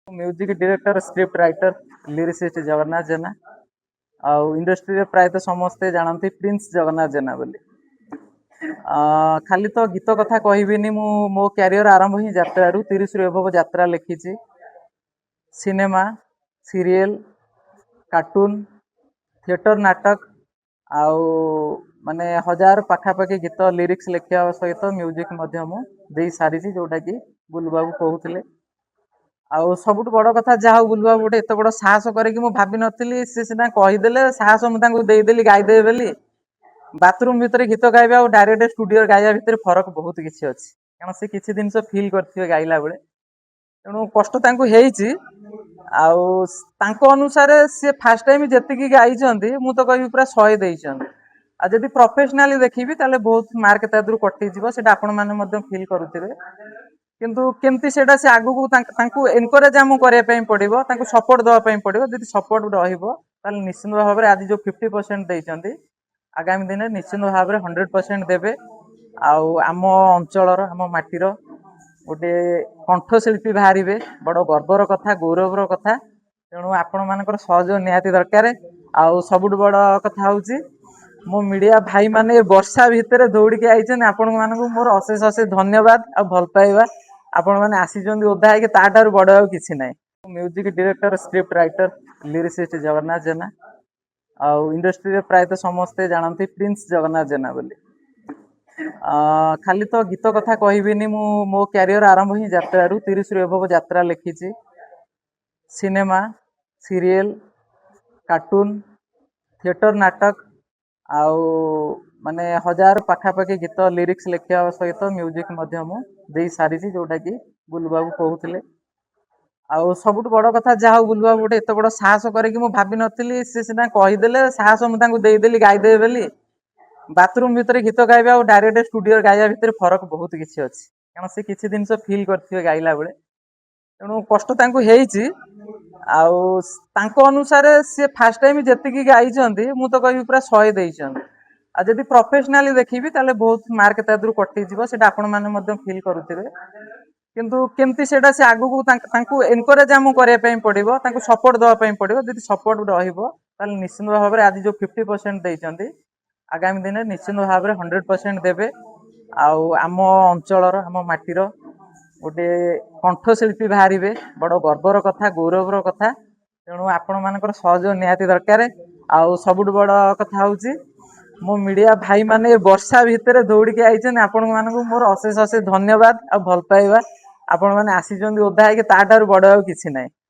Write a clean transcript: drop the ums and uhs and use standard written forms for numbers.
Music director script writer lyricist Jagannath Jena आउ industry प्रायतः समस्ते जानती प्रिंस जगन्नाथ जेना बोली। खाली तो गीत कथा कहबिनी मु मो क्यारियर आरंभ ही यात्रा 30 रु एभव यात्रा लिखी सिनेमा सीरियल कार्टून थिएटर नाटक आउ माने 1000 पाखापाखि गीत लिरिक्स लिखा सहित म्यूजिक दे सारी जोटा कि बुलू बाबू कहते आउ सबुठ बड़ कथा जहा बुलू बाबू गोटे एत बड़ साहस करके मुझे भाभी नी सी सीना कहीदेले साहस मुझे देदेली गाईदेवे बोली बाथरूम भितर गीत गाइबा और डायरेक्ट स्टूडियो गाइबा भितर फरक बहुत किसी अच्छी कारण से किसी जिन फिल करते गाइला बेले तेणु कष्ट अनुसार सी फास्ट टाइम जी गाई मु तो कह पूरा 100 देइछन आ जदि प्रोफेशनली देखिबी ताले बहुत मार्क तादरू कटि जीवो सेटा आपण माने फील करुथिबे किंतु केमती सेटा से आगु को तांकु एनकरेज आम करने पड़ो सपोर्ट देवाई पड़ो जब सपोर्ट रहिबो ताले निश्चित भाव में आज जो 50% देइछंती आगामी दिन निश्चित भाव में 100% देवे आम अंचल आम माटीर गोटे कंठशिल्पी बाहर बड़ गर्वर कथा गौरवर कथा तेणु आपण मान सहयोग निहाती दरकार आउ सबुठ बड़ कथा हूँ मो मीडिया भाई माने वर्षा भितर दौड़ी आई आपण मानक मोर अशेष अशेष धन्यवाद आ भल पाइबा आपण मैंने आसीचंदी ओदा है ताठार बड़ किसी ना music director script writer lyricist Jagannath Jena आउ इंडस्ट्री प्रायतः समस्ते जानती प्रिंस जगन्नाथ जेना बोली। खाली तो गीत कथा कहबिनी मु मो क्यारियर आरंभ ही यात्रा 30 रु एभव यात्रा लिखी सिनेमा सीरियल कार्टून थिएटर नाटक आउ माने 1000 पाखापाखि गीत लिरिक्स लिखा सहित म्यूजिक दे सारी जोटा कि बुलू बाबू कहते आउ सबुठ बड़ कथा जहा बुलू बाबू गोटे एत बड़ साहस करके मुझे भाभी नी सी सीना कहीदेले साहस मुझे देदेली गाईदेवे बोली बाथरूम भितर गीत गाइबा और डायरेक्ट स्टूडियो गाइबा भितर फरक बहुत किसी अच्छी कारण से किसी जिन फिल करते गाइला बेले तेणु कष्ट अनुसार सी फास्ट टाइम जी गाई मु तो कह पूरा 100 देइछन आ जदि प्रोफेशनली देखिबी ताले बहुत मार्क तादरू कटि जीवो सेटा आपण माने फील करुथिबे किंतु केमती सेटा से आगु को एनकरेज आम करने पड़ो सपोर्ट देवाई पड़ो जब सपोर्ट रहिबो ताले निश्चित भाव में आज जो 50% देइछंती आगामी दिन निश्चित भाव में 100% देवे आम अंचल आम माटीर गोटे कंठशिल्पी बाहर बड़ गर्वर कथा गौरवर कथा तेणु आपण मान सहयोग निहाती दरकार आउ सबुठ बड़ कथा हूँ मो मीडिया भाई माने वर्षा भितर दौड़ी आई आपण मानक मोर अशेष अशेष धन्यवाद आ भल पाइबा आपण मैंने आसीचंदी ओदा है ताठार बड़ किसी ना।